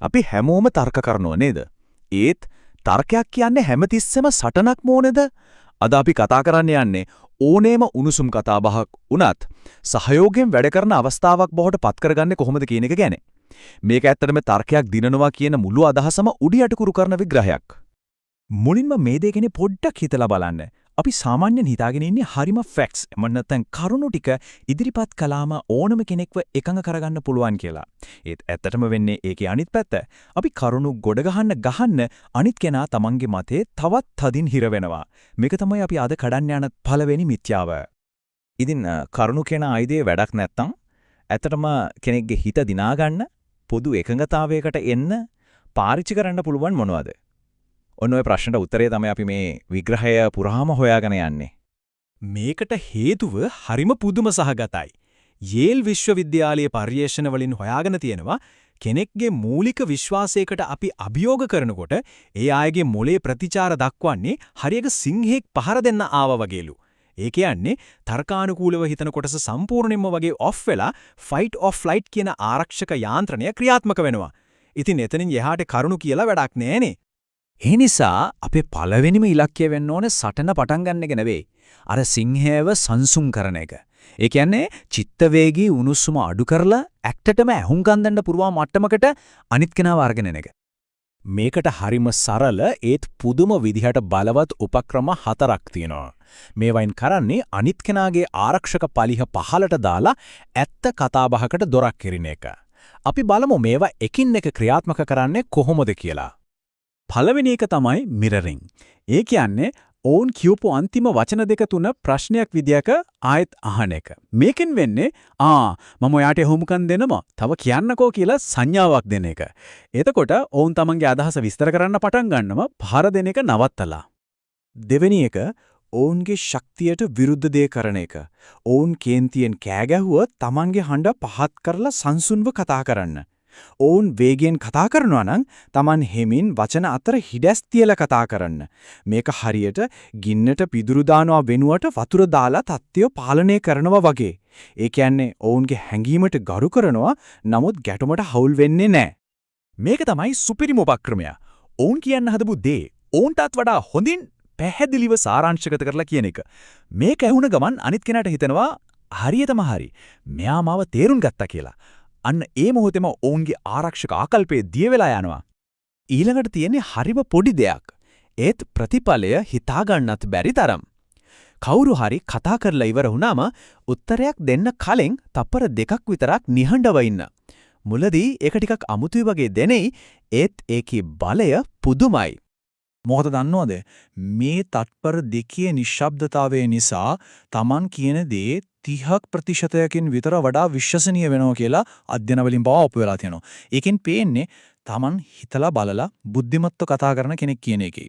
අපි හැමෝම තර්ක කරනව නේද? ඒත් තර්කයක් කියන්නේ හැමතිස්සෙම සටනක් මොනේද? අද අපි කතා කරන්න යන්නේ ඕනෑම උණුසුම් කතාබහක් වුණත් සහයෝගයෙන් වැඩ කරන අවස්ථාවක් බවට පත් කරගන්නේ කොහොමද කියන එක ගැන. මේක ඇත්තටම තර්කයක් දිනනවා කියන මුළු අදහසම උඩියට කුරු කරන විග්‍රහයක්. මුලින්ම මේ දෙක ගැන පොඩ්ඩක් හිතලා බලන්න. අපි සාමාන්‍යයෙන් හිතාගෙන ඉන්නේ හරිම ෆැක්ට්ස් එම නැත්නම් කරුණු ටික ඉදිරිපත් කළාම ඕනම කෙනෙක්ව එකඟ කරගන්න පුළුවන් කියලා. ඒත් ඇත්තටම වෙන්නේ ඒකේ අනිත් පැත්ත. අපි කරුණු ගොඩ ගහන්න අනිත් කෙනා තමන්ගේ මතේ තවත් තදින් හිර වෙනවා. මේක තමයි අපි අද කඩන්න යන පළවෙනි මිත්‍යාව. ඉතින් කරුණු කියන ආයුධයේ වැඩක් නැත්තම් ඇත්තටම කෙනෙක්ගේ හිත දිනා ගන්න පොදු එකඟතාවයකට එන්න පාරිච්චි කරන්න පුළුවන් මොනවද? ඔන්න ඔය ප්‍රශ්නට උත්තරය තමයි අපි මේ විග්‍රහය පුරාම හොයාගෙන යන්නේ. මේකට හේතුව හරිම පුදුම සහගතයි. යේල් විශ්වවිද්‍යාලයේ පර්යේෂණ වලින් හොයාගෙන තියෙනවා කෙනෙක්ගේ මූලික විශ්වාසයකට අපි අභියෝග කරනකොට ඒ අයගේ මොලේ ප්‍රතිචාර දක්වන්නේ හරියක සිංහෙක් පහර දෙන්න ආවා වගේලු. ඒ කියන්නේ තර්කානුකූලව හිතන කොටස සම්පූර්ණයෙන්ම වගේ ඔෆ් වෙලා ෆයිට් ඔෆ් ෆ්ලයිට් කියන ආරක්ෂක යාන්ත්‍රණය ක්‍රියාත්මක වෙනවා. ඉතින් එතනින් එහාට කරුණු කියලා වැඩක් නෑනේ. ඒ නිසා අපේ පළවෙනිම ඉලක්කය වෙන්න ඕනේ සටන පටන් ගන්න එක නෙවෙයි. අර සිංහයව සංසුන් කරන එක. ඒ කියන්නේ චිත්ත වේගී උණුසුම අඩු කරලා ඇක්ටටම ඇහුම්කන් දෙන්න පුරවා මට්ටමකට අනිත් කෙනාව අරගෙන එන එක. මේකට හරිම සරල ඒත් පුදුම විදිහට බලවත් උපක්‍රම 4ක් තියෙනවා. මේවයින් කරන්නේ අනිත් කෙනාගේ ආරක්ෂක පලිහ පහලට දාලා ඇත්ත කතාබහකට දොරක් කෙරින එක. අපි බලමු මේවා එකින් එක ක්‍රියාත්මක කරන්නේ කොහොමද කියලා. පළවෙනි එක තමයි මිරරින්. ඒ කියන්නේ ඕන් කියපු අන්තිම වචන දෙක තුන ප්‍රශ්නයක් විදියක ආයෙත් අහන එක. මේකෙන් වෙන්නේ මම ඔයාට හුම්කන් දෙනවා. තව කියන්නකෝ කියලා සංඥාවක් දෙන එක. එතකොට ඕන් තමන්ගේ අදහස විස්තර කරන්න පටන් ගන්නම පහර දෙන එක නවත්තලා. දෙවෙනි එක ඕන්ගේ ශක්තියට විරුද්ධ දේ කරන එක. ඕන් කේන්තියෙන් කෑ ගැහුවොත් තමන්ගේ හඬ පහත් කරලා සංසුන්ව කතා කරන්න. ඕන් වේගයෙන් කතා කරනවා නම් Taman හිමින් වචන අතර හිඩැස් තියලා කතා කරන්න. මේක හරියට ගින්නට පිදුරු දානවා වෙනුවට වතුර දාලා තත්ත්වය පාලනය කරනවා වගේ. ඒ කියන්නේ ඔවුන්ගේ හැඟීමට ගරු කරනවා නමුත් ගැටුමට හවුල් වෙන්නේ නැහැ. මේක තමයි සුපිරිම උපක්‍රමය. ඔවුන් කියන්න හදපු දේ ඔවුන්ටත් වඩා හොඳින් පැහැදිලිව සාරාංශගත කරලා කියන එක. මේක ඇහුණ ගමන් අනිත් කෙනාට හිතෙනවා හරියටම හරි. මෙයා මාව තේරුම් ගත්තා කියලා. අන්න ඒ මොහොතේම ඔවුන්ගේ ආරක්ෂක ආකල්පයේ දිය වෙලා යනවා. ඊළඟට තියෙන්නේ හරිම පොඩි දෙයක්. ඒත් ප්‍රතිඵලය හිතා ගන්නත් බැරි තරම්. කවුරු හරි කතා කරලා ඉවර වුණාම උත්තරයක් දෙන්න කලින් තප්පර දෙකක් විතරක් නිහඬව ඉන්න. මුලදී ඒක ටිකක් අමුතුයි වගේ දැනෙයි. ඒත් ඒකේ බලය පුදුමයි. මොකද දන්නවද මේ තත්පර දෙකේ නිශ්ශබ්දතාවය නිසා Taman කියන දේ 30% විතර වඩා විශ්වසනීය වෙනවා කියලා අධ්‍යයන වලින් බව ඔප්පු වෙලා තියෙනවා. ඒකෙන් පේන්නේ Taman හිතලා බලලා බුද්ධිමත්ව කතා කරන කෙනෙක් කියන එකයි.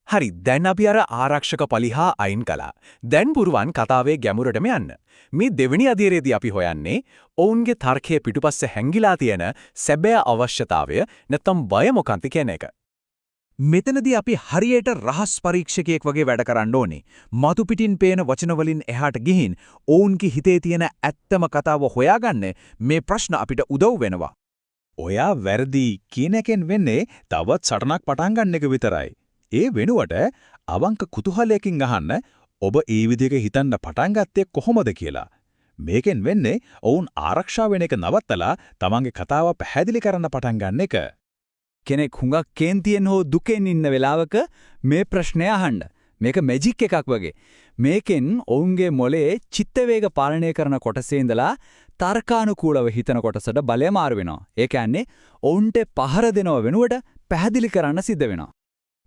හරි දැන් අපි අර ආරක්ෂක පලිහා අයින් කළා. දැන් පුරුවන් කතාවේ ගැඹුරටම යන්න. මේ දෙවෙනි අධීරයේදී අපි හොයන්නේ ඔවුන්ගේ තර්කයේ පිටුපස්සේ හැංගිලා තියෙන සැබෑ අවශ්‍යතාවය නැත්නම් බය මොකක්ද කියන එක. මෙතනදී අපි හරියට රහස් පරීක්ෂකයෙක් වගේ වැඩ කරන්න ඕනේ. මතු පිටින් පේන වචන වලින් එහාට ගිහින් ඔවුන්ගේ හිතේ තියෙන ඇත්තම කතාව හොයාගන්න මේ ප්‍රශ්න අපිට උදව් වෙනවා. ඔයා වැරදි කියන එකෙන් වෙන්නේ තවත් සටනක් පටන් ගන්න එක විතරයි. ඒ වෙනුවට අවංක කුතුහලයකින් අහන්න ඔබ ඒ විදිහක හිතන්න පටන් ගත්තේ කොහොමද කියලා. මේකෙන් වෙන්නේ ඔවුන් ආරක්ෂා වෙන එක නවත්තලා තමන්ගේ කතාව පැහැදිලි කරන්න පටන් ගන්න එක. කෙනෙක් හුඟක් කේන්තියෙන් හෝ දුකෙන් ඉන්න වෙලාවක මේ ප්‍රශ්නය අහන්න. මේක මැජික් එකක් වගේ. මේකෙන් ඔවුන්ගේ මොලේ චිත්ත වේග පාලනය කරන කොටසේ ඉඳලා තර්කානුකූලව හිතන කොටසට බලය මාරු වෙනවා. ඒ කියන්නේ ඔවුන්ට පහර දෙනව වෙනුවට පැහැදිලි කරන්න සිද්ධ වෙනවා.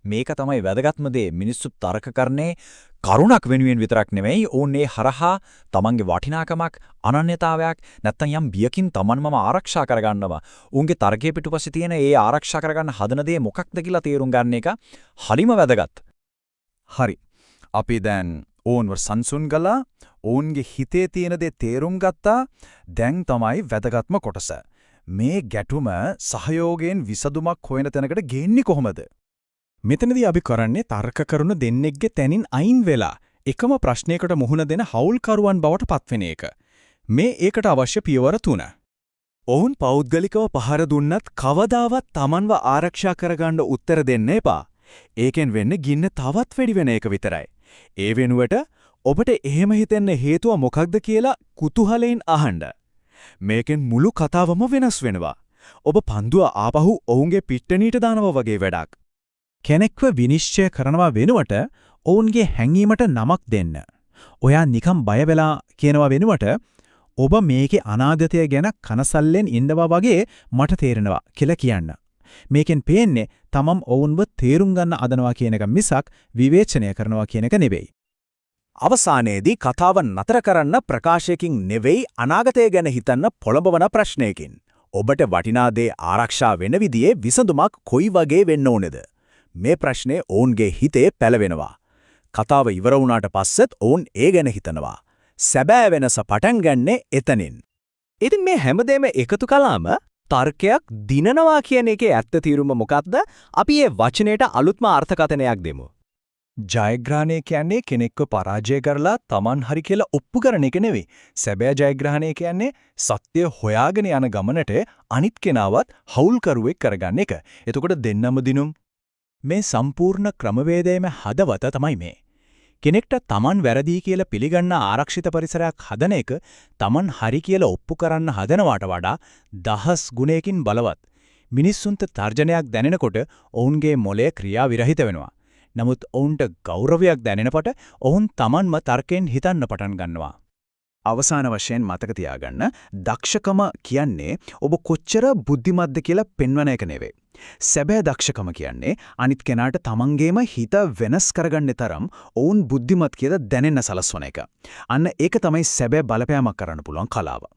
මේක තමයි වැදගත්ම දේ. මිනිස්සු තර්ක කරන්නේ කරුණක් වෙනුවෙන් විතරක් නෙවෙයි ඕන්නේ හරහා තමන්ගේ වටිනාකමක් අනන්‍යතාවයක් නැත්නම් යම් බියකින් තමන්මම ආරක්ෂා කරගන්නවා. උන්ගේ තර්කයේ පිටුපස්සේ තියෙන ඒ ආරක්ෂා කරගන්න හදන දේ මොකක්ද කියලා තේරුම් ගන්න එක හරිම වැදගත්. හරි. අපි දැන් ඕන්ව සංසුන් කළා. ඕන්ගේ හිතේ තියෙන දේ තේරුම් ගත්තා. දැන් තමයි වැදගත්ම කොටස. මේ ගැටුම සහයෝගයෙන් විසඳුමක් හොයන තැනකට ගෙන්නේ කොහොමද? මෙතනදී අපි කරන්නේ තර්ක කරුණ දෙන්නෙක්ගේ තැනින් අයින් වෙලා එකම ප්‍රශ්නයකට මුහුණ දෙන හවුල්කරුවන් බවට පත්වෙන එක. මේ ඒකට අවශ්‍ය පියවර 3. ඔවුන් පෞද්ගලිකව පහර දුන්නත් කවදාවත් Tamanව ආරක්ෂා කරගන්න උත්තර දෙන්න එපා. ඒකෙන් වෙන්නේ ගින්න තවත් වැඩි වෙන එක විතරයි. ඒ වෙනුවට ඔබට එහෙම හිතෙන්න හේතුව මොකක්ද කියලා කුතුහලයෙන් අහන්න. මේකෙන් මුළු කතාවම වෙනස් වෙනවා. ඔබ පන්දුව ආපහු ඔවුන්ගේ පිට්ටනියට දානවා වගේ වැඩක්. කෙනෙක්ව විනිශ්චය කරනවා වෙනුවට ඔවුන්ගේ හැඟීමට නමක් දෙන්න. ඔයා නිකම් බය වෙලා කියනවා වෙනුවට ඔබ මේකේ අනාගතය ගැන කනසල්ලෙන් ඉන්නවා වගේ මට තේරෙනවා කියලා කියන්න. මේකෙන් පේන්නේ තමම් ඔවුන්ව තේරුම් ගන්න අදනවා කියන එක මිසක් විවේචනය කරනවා කියන එක නෙවෙයි. අවසානයේදී කතාව නතර කරන්න ප්‍රකාශයකින් නෙවෙයි අනාගතය ගැන හිතන්න පොළඹවන ප්‍රශ්නයකින්. ඔබට වටිනා දේ ආරක්ෂා වෙන විදිහේ විසඳුමක් කොයි වගේ වෙන්න ඕනේද? මේ ප්‍රශ්නේ ඔවුන්ගේ හිතේ පැලවෙනවා. කතාව ඉවර වුණාට පස්සෙත් ඔවුන් ඒ ගැන හිතනවා. සැබෑ වෙනස පටන් ගන්නේ එතනින්. ඉතින් මේ හැමදේම එකතු කළාම තර්කයක් දිනනවා කියන එකේ ඇත්ත තීරුම මොකක්ද? අපි මේ වචනයට අලුත්ම අර්ථකථනයක් දෙමු. ජයග්‍රහණය කියන්නේ කෙනෙක්ව පරාජය කරලා Taman හරි කියලා ඔප්පු කරන එක නෙවෙයි. සැබෑ ජයග්‍රහණය කියන්නේ සත්‍ය හොයාගෙන යන ගමනට අනිත් කෙනාවත් හවුල්කරුවෙක් කරගන්න එක. එතකොට දෙන්නම දිනුම්. මේ සම්පූර්ණ ක්‍රමවේදයේම හදවත තමයි මේ. කෙනෙක්ට Taman වැරදි කියලා පිළිගන්න ආරක්ෂිත පරිසරයක් හදන එක Taman හරි කියලා ඔප්පු කරන්න හදනවට වඩා දහස් ගුණයකින් බලවත්. මිනිස්සුන්ට තර්ජනයක් දැනෙනකොට ඔවුන්ගේ මොළය ක්‍රියා විරහිත වෙනවා. නමුත් ඔවුන්ට ගෞරවයක් දැනෙනකොට ඔවුන් Tamanම තර්කයෙන් හිතන්න පටන් ගන්නවා. අවසාන වශයෙන් මතක තියාගන්න දක්ෂකම කියන්නේ ඔබ කොච්චර බුද්ධිමත්ද කියලා පෙන්වන එක නෙවෙයි. සැබෑ දක්ෂකම කියන්නේ අනිත් කෙනාට තමන්ගේම හිත වෙනස් කරගන්න තරම් ඔවුන් බුද්ධිමත් කියලා දැනෙන්න සලස්වන එක. අන්න ඒක තමයි සැබෑ බලපෑමක් කරන්න පුළුවන් කලාව.